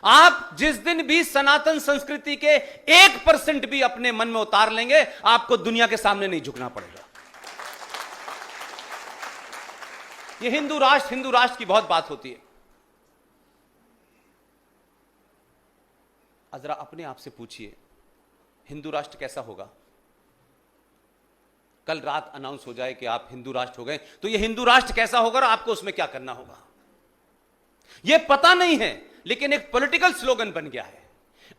आप जिस दिन भी सनातन संस्कृति के 1% भी अपने मन में उतार लेंगे, आपको दुनिया के सामने नहीं झुकना पड़ेगा। ये हिंदू राष्ट्र की बहुत बात होती है। जरा अपने आप से पूछिए, हिंदू राष्ट्र कैसा होगा? कल रात अनाउंस हो जाए कि आप हिंदू राष्ट्र हो गए, तो ये हिंदू राष्ट्र कैसा होगा और आपको उसमें क्या करना होगा, यह पता नहीं है, लेकिन एक पॉलिटिकल स्लोगन बन गया है।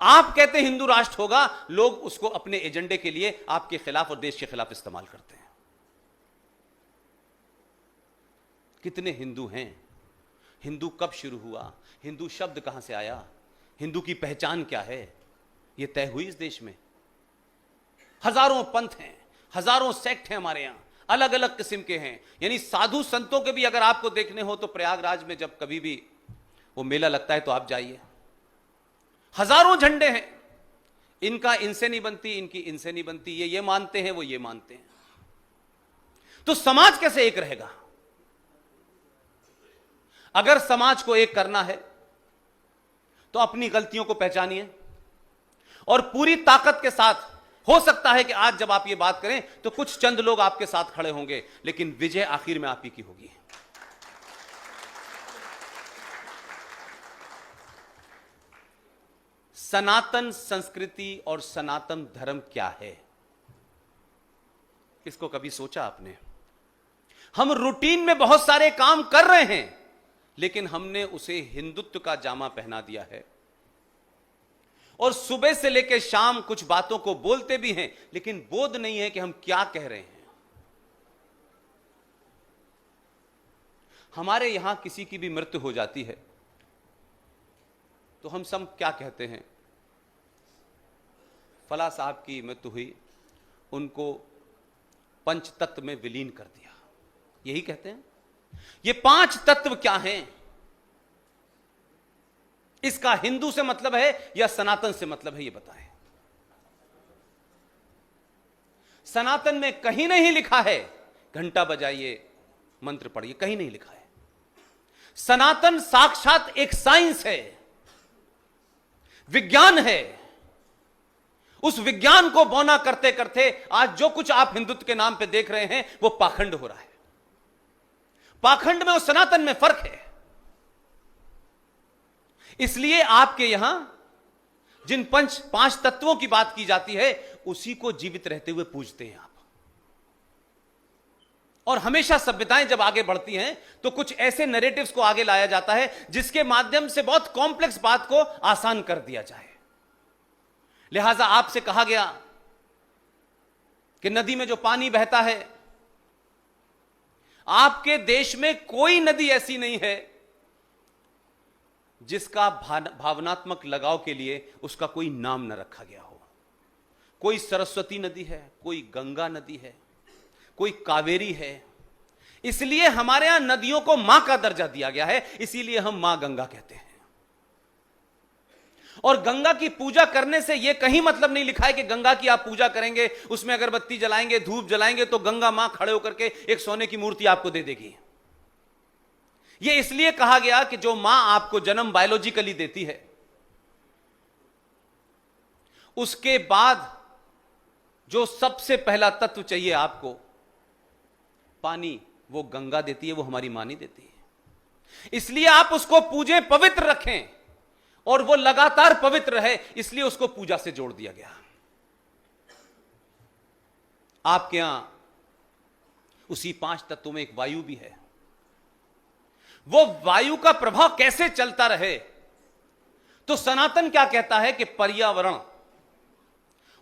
आप कहते हैं हिंदू राष्ट्र होगा, लोग उसको अपने एजेंडे के लिए आपके खिलाफ और देश के खिलाफ इस्तेमाल करते हैं। कितने हिंदू हैं? हिंदू कब शुरू हुआ? हिंदू शब्द कहां से आया? हिंदू की पहचान क्या है? यह तय हुई इस देश में। हजारों पंथ हैं, हजारों सेक्ट हैं हमारे यहां, अलग अलग किस्म के हैं। यानी साधु संतों के भी अगर आपको देखने हो तो प्रयागराज में जब कभी भी वो मेला लगता है तो आप जाइए, हजारों झंडे हैं। इनका इनसे नहीं बनती, इनकी इनसे नहीं बनती, ये मानते हैं, वो ये मानते हैं। तो समाज कैसे एक रहेगा? अगर समाज को एक करना है तो अपनी गलतियों को पहचानिए और पूरी ताकत के साथ। हो सकता है कि आज जब आप ये बात करें तो कुछ चंद लोग आपके साथ खड़े होंगे, लेकिन विजय आखिर में आप ही की होगी। सनातन संस्कृति और सनातन धर्म क्या है, इसको कभी सोचा आपने? हम रूटीन में बहुत सारे काम कर रहे हैं, लेकिन हमने उसे हिंदुत्व का जामा पहना दिया है और सुबह से लेकर शाम कुछ बातों को बोलते भी हैं, लेकिन बोध नहीं है कि हम क्या कह रहे हैं। हमारे यहां किसी की भी मृत्यु हो जाती है तो हम सब क्या कहते हैं? फला साहब की मृत्यु हुई, उनको पंचतत्व में विलीन कर दिया, यही कहते हैं। ये 5 तत्व क्या हैं? इसका हिंदू से मतलब है या सनातन से मतलब है, ये बताएं। सनातन में कहीं नहीं लिखा है घंटा बजाइए, मंत्र पढ़िए, कहीं नहीं लिखा है। सनातन साक्षात एक साइंस है, विज्ञान है। उस विज्ञान को बौना करते करते आज जो कुछ आप हिंदुत्व के नाम पे देख रहे हैं वो पाखंड हो रहा है। पाखंड में और सनातन में फर्क है। इसलिए आपके यहां जिन 5 तत्वों की बात की जाती है उसी को जीवित रहते हुए पूजते हैं आप। और हमेशा सभ्यताएं जब आगे बढ़ती हैं तो कुछ ऐसे नैरेटिव्स को आगे लाया जाता है जिसके माध्यम से बहुत कॉम्प्लेक्स बात को आसान कर दिया जाए। लिहाजा आपसे कहा गया कि नदी में जो पानी बहता है, आपके देश में कोई नदी ऐसी नहीं है जिसका भावनात्मक लगाव के लिए उसका कोई नाम न रखा गया हो। कोई सरस्वती नदी है, कोई गंगा नदी है, कोई कावेरी है। इसलिए हमारे यहां नदियों को मां का दर्जा दिया गया है, इसीलिए हम मां गंगा कहते हैं। और गंगा की पूजा करने से यह कहीं मतलब नहीं लिखा है कि गंगा की आप पूजा करेंगे, उसमें अगरबत्ती जलाएंगे, धूप जलाएंगे तो गंगा मां खड़े होकर के एक सोने की मूर्ति आपको दे देगी। यह इसलिए कहा गया कि जो मां आपको जन्म बायोलॉजिकली देती है, उसके बाद जो सबसे पहला तत्व चाहिए आपको, पानी, वो गंगा देती है, वो हमारी मां नहीं देती है। इसलिए आप उसको पूजें, पवित्र रखें और वो लगातार पवित्र रहे, इसलिए उसको पूजा से जोड़ दिया गया। आपके यहां उसी 5 तत्वों में एक वायु भी है। वो वायु का प्रभाव कैसे चलता रहे, तो सनातन क्या कहता है कि पर्यावरण,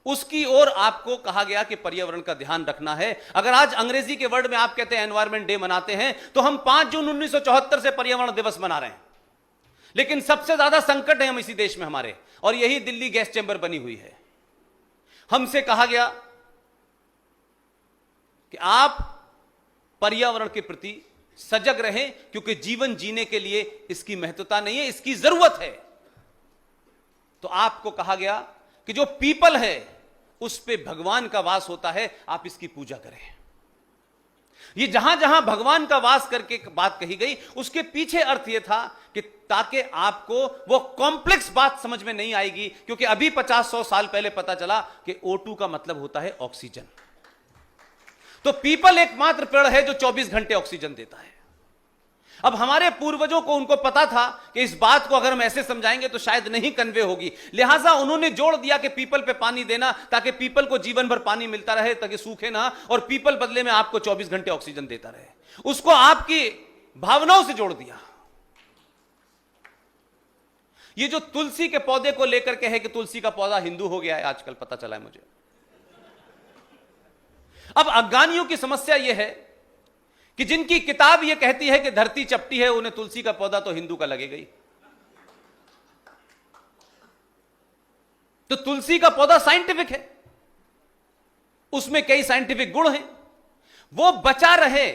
उसकी ओर आपको कहा गया कि पर्यावरण का ध्यान रखना है। अगर आज अंग्रेजी के वर्ड में आप कहते हैं एनवायरमेंट डे मनाते हैं, तो हम 5 जून 1974 से पर्यावरण दिवस मना रहे हैं। लेकिन सबसे ज्यादा संकट है हम इसी देश में हमारे, और यही दिल्ली गैस चैंबर बनी हुई है। हमसे कहा गया कि आप पर्यावरण के प्रति सजग रहें, क्योंकि जीवन जीने के लिए इसकी महत्वता नहीं है, इसकी जरूरत है। तो आपको कहा गया कि जो पीपल है उस पे भगवान का वास होता है, आप इसकी पूजा करें। ये जहां जहां भगवान का वास करके बात कही गई, उसके पीछे अर्थ यह था कि ताकि आपको वो कॉम्प्लेक्स बात समझ में नहीं आएगी, क्योंकि अभी 50-100 साल पहले पता चला कि O2 का मतलब होता है ऑक्सीजन। तो पीपल एकमात्र पेड़ है जो 24 घंटे ऑक्सीजन देता है। अब हमारे पूर्वजों को, उनको पता था कि इस बात को अगर हम ऐसे समझाएंगे तो शायद नहीं कन्वे होगी, लिहाजा उन्होंने जोड़ दिया कि पीपल पे पानी देना, ताकि पीपल को जीवन भर पानी मिलता रहे, ताकि सूखे ना, और पीपल बदले में आपको 24 घंटे ऑक्सीजन देता रहे। उसको आपकी भावनाओं से जोड़ दिया। ये जो तुलसी के पौधे को लेकर के है कि तुलसी का पौधा हिंदू हो गया है, आजकल पता चला है मुझे। अब अज्ञानियों की समस्या यह है कि जिनकी किताब यह कहती है कि धरती चपटी है, उन्हें तुलसी का पौधा तो हिंदू का लगेगा ही। तो तुलसी का पौधा साइंटिफिक है, उसमें कई साइंटिफिक गुण हैं, वो बचा रहे,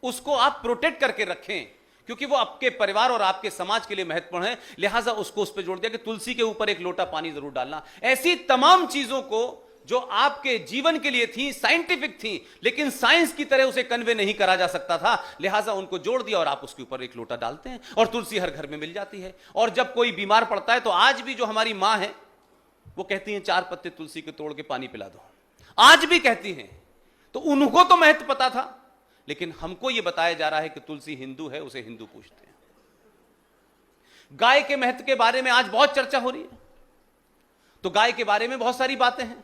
उसको आप प्रोटेक्ट करके रखें, क्योंकि वो आपके परिवार और आपके समाज के लिए महत्वपूर्ण है। लिहाजा उसको उस पर जोड़ दिया कि तुलसी के ऊपर एक लोटा पानी जरूर डालना। ऐसी तमाम चीजों को जो आपके जीवन के लिए थी, साइंटिफिक थी, लेकिन साइंस की तरह उसे कन्वे नहीं करा जा सकता था, लिहाजा उनको जोड़ दिया और आप उसके ऊपर एक लोटा डालते हैं और तुलसी हर घर में मिल जाती है। और जब कोई बीमार पड़ता है तो आज भी जो हमारी मां है वो कहती हैं 4 पत्ते तुलसी के तोड़ के पानी पिला दो, आज भी कहती हैं। तो उनको तो महत्व पता था, लेकिन हमको यह बताया जा रहा है कि तुलसी हिंदू है, उसे हिंदू पूजते हैं। गाय के महत्व के बारे में आज बहुत चर्चा हो रही है, तो गाय के बारे में बहुत सारी बातें हैं।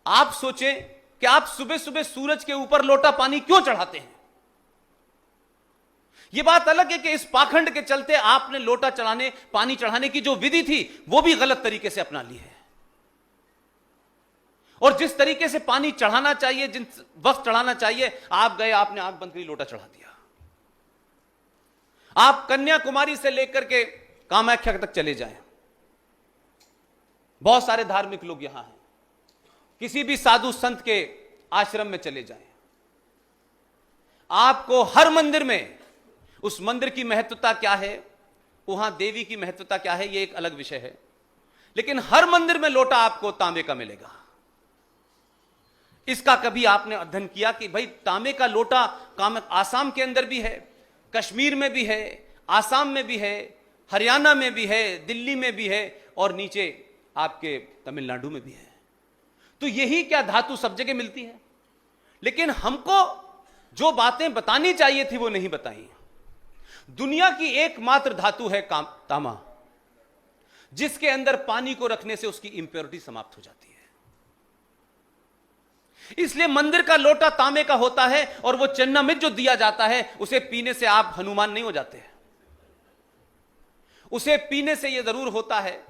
आप सोचें कि आप सुबह सुबह सूरज के ऊपर लोटा पानी क्यों चढ़ाते हैं। यह बात अलग है कि इस पाखंड के चलते आपने लोटा चढ़ाने, पानी चढ़ाने की जो विधि थी वो भी गलत तरीके से अपना ली है। और जिस तरीके से पानी चढ़ाना चाहिए, जिस वक्त चढ़ाना चाहिए, आप गए, आपने आंख बंद करी, लोटा चढ़ा दिया। आप कन्याकुमारी से लेकर के कामाख्या तक चले जाएं, बहुत सारे धार्मिक लोग यहां हैं, किसी भी साधु संत के आश्रम में चले जाएं, आपको हर मंदिर में उस मंदिर की महत्वता क्या है, वहां देवी की महत्वता क्या है, यह एक अलग विषय है, लेकिन हर मंदिर में लोटा आपको तांबे का मिलेगा। इसका कभी आपने अध्ययन किया कि भाई तांबे का लोटा आसाम के अंदर भी है, कश्मीर में भी है, आसाम में भी है, हरियाणा में भी है, दिल्ली में भी है, और नीचे आपके तमिलनाडु में भी है। तो यही क्या धातु सब जगह मिलती है, लेकिन हमको जो बातें बतानी चाहिए थी वो नहीं बताई। दुनिया की एकमात्र धातु है तांबा, जिसके अंदर पानी को रखने से उसकी इंप्योरिटी समाप्त हो जाती है। इसलिए मंदिर का लोटा तांबे का होता है, और वो चन्नामृत जो दिया जाता है उसे पीने से आप हनुमान नहीं हो जाते। उसे पीने से यह जरूर होता है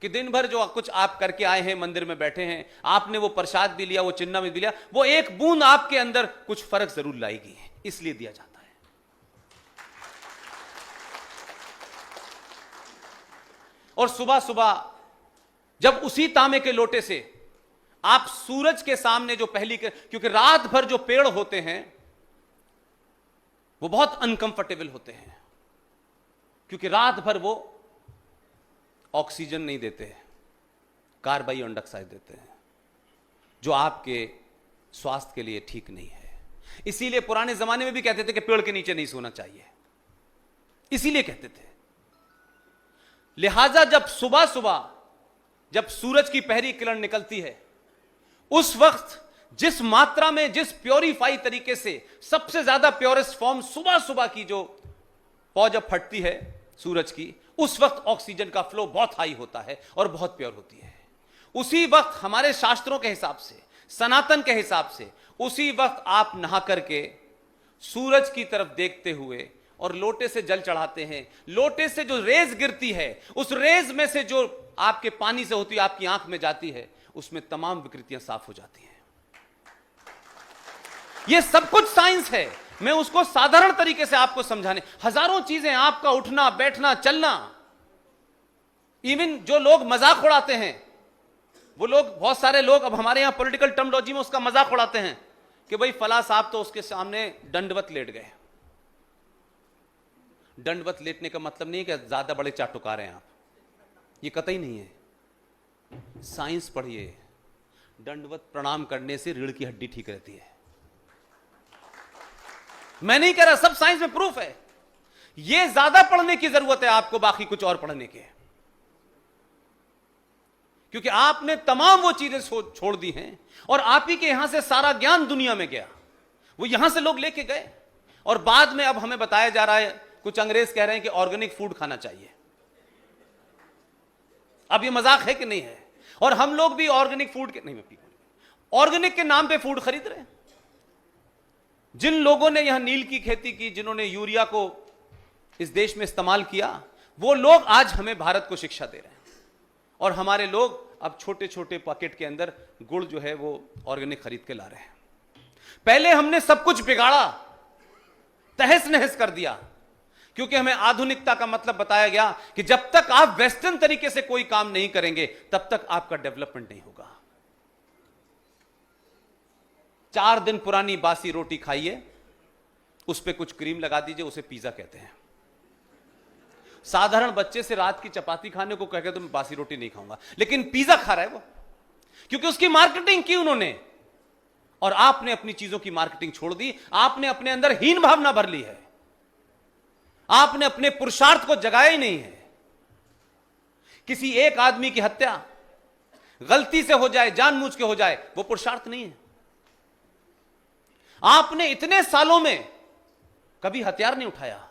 कि दिन भर जो कुछ आप करके आए हैं, मंदिर में बैठे हैं, आपने वो प्रसाद भी लिया, वो चन्नामृत भी लिया, वो एक बूंद आपके अंदर कुछ फर्क जरूर लाएगी, इसलिए दिया जाता है। और सुबह सुबह जब उसी तांबे के लोटे से आप सूरज के सामने जो क्योंकि रात भर जो पेड़ होते हैं वो बहुत अनकंफर्टेबल होते हैं, क्योंकि रात भर वो ऑक्सीजन नहीं देते हैं, कार्बन डाइऑक्साइड देते हैं, जो आपके स्वास्थ्य के लिए ठीक नहीं है। इसीलिए पुराने जमाने में भी कहते थे कि पेड़ के नीचे नहीं सोना चाहिए, इसीलिए कहते थे। लिहाजा जब सुबह सुबह जब सूरज की पहली किरण निकलती है, उस वक्त जिस मात्रा में, जिस प्योरीफाई तरीके से, सबसे ज्यादा प्योरेस्ट फॉर्म सुबह सुबह की जो पौ जब फटती है सूरज की, उस वक्त ऑक्सीजन का फ्लो बहुत हाई होता है और बहुत प्योर होती है। उसी वक्त हमारे शास्त्रों के हिसाब से, सनातन के हिसाब से, उसी वक्त आप नहा करके सूरज की तरफ देखते हुए और लोटे से जल चढ़ाते हैं। लोटे से जो रेज गिरती है, उस रेज में से जो आपके पानी से होती है, आपकी आंख में जाती है, उसमें तमाम विकृतियां साफ हो जाती हैं। यह सब कुछ साइंस है, मैं उसको साधारण तरीके से आपको समझाने, हजारों चीजें, आपका उठना बैठना चलना, इवन जो लोग मजाक उड़ाते हैं, वो लोग, बहुत सारे लोग अब हमारे यहां पॉलिटिकल टर्मिनोलॉजी में उसका मजाक उड़ाते हैं कि भाई फला साहब तो उसके सामने दंडवत लेट गए। दंडवत लेटने का मतलब नहीं है कि ज्यादा बड़े चाटुकार हैं आप, ये कतई नहीं है। साइंस पढ़िए, दंडवत प्रणाम करने से रीढ़ की हड्डी ठीक रहती है। मैं नहीं कह रहा, सब साइंस में प्रूफ है। ये ज्यादा पढ़ने की जरूरत है आपको बाकी कुछ और पढ़ने के, क्योंकि आपने तमाम वो चीजें छोड़ दी हैं और आप ही के यहां से सारा ज्ञान दुनिया में गया, वो यहां से लोग लेके गए और बाद में अब हमें बताया जा रहा है, कुछ अंग्रेज कह रहे हैं कि ऑर्गेनिक फूड खाना चाहिए। अब ये मजाक है कि नहीं है? और हम लोग भी ऑर्गेनिक फूड के नहीं, ऑर्गेनिक के नाम पे फूड खरीद रहे हैं। जिन लोगों ने यहां नील की खेती की, जिन्होंने यूरिया को इस देश में इस्तेमाल किया, वो लोग आज हमें भारत को शिक्षा दे रहे हैं और हमारे लोग अब छोटे छोटे पैकेट के अंदर गुड़ जो है वो ऑर्गेनिक खरीद के ला रहे हैं। पहले हमने सब कुछ बिगाड़ा, तहस नहस कर दिया, क्योंकि हमें आधुनिकता का मतलब बताया गया कि जब तक आप वेस्टर्न तरीके से कोई काम नहीं करेंगे तब तक आपका डेवलपमेंट नहीं होगा। 4 दिन पुरानी बासी रोटी खाइए, उस पर कुछ क्रीम लगा दीजिए, उसे पिज्जा कहते हैं। साधारण बच्चे से रात की चपाती खाने को कहकर तो मैं बासी रोटी नहीं खाऊंगा, लेकिन पिज्जा खा रहा है वो, क्योंकि उसकी मार्केटिंग की उन्होंने। और आपने अपनी चीजों की मार्केटिंग छोड़ दी, आपने अपने अंदर हीन भावना भर ली है, आपने अपने पुरुषार्थ को जगाया ही नहीं है। किसी एक आदमी की हत्या गलती से हो जाए, जानबूझ के हो जाए, वो पुरुषार्थ नहीं है। आपने इतने सालों में कभी हथियार नहीं उठाया।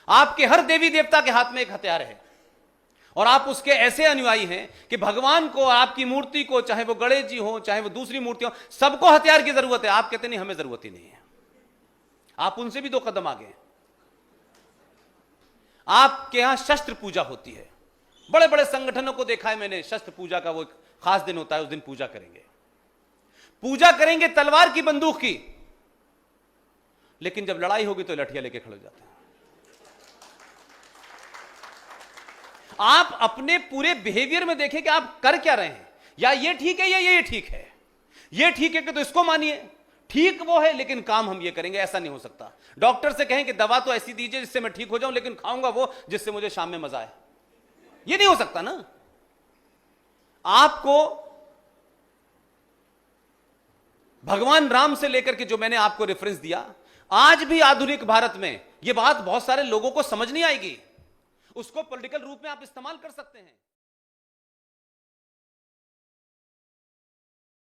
आपके हर देवी देवता के हाथ में एक हथियार है और आप उसके ऐसे अनुयायी हैं कि भगवान को, आपकी मूर्ति को, चाहे वो गणेश जी हो, चाहे वो दूसरी मूर्ति हो, सबको हथियार की जरूरत है। आप कहते नहीं, हमें जरूरत ही नहीं है। आप उनसे भी 2 कदम आगे हैं। आपके यहां शस्त्र पूजा होती है, बड़े बड़े संगठनों को देखा है मैंने, शस्त्र पूजा का वो एक खास दिन होता है, उस दिन पूजा करेंगे, पूजा करेंगे तलवार की, बंदूक की, लेकिन जब लड़ाई होगी तो लठिया लेके खड़े हो जाते हैं। आप अपने पूरे बिहेवियर में देखें कि आप कर क्या रहे हैं, या ये ठीक है या ये ठीक है। ये ठीक है कि तो इसको मानिए, ठीक वो है, लेकिन काम हम ये करेंगे, ऐसा नहीं हो सकता। डॉक्टर से कहें कि दवा तो ऐसी दीजिए जिससे मैं ठीक हो जाऊं, लेकिन खाऊंगा वो जिससे मुझे शाम में मजा आए, ये नहीं हो सकता ना। आपको भगवान राम से लेकर के जो मैंने आपको रेफरेंस दिया, आज भी आधुनिक भारत में यह बात बहुत सारे लोगों को समझ नहीं आएगी, उसको पॉलिटिकल रूप में आप इस्तेमाल कर सकते हैं।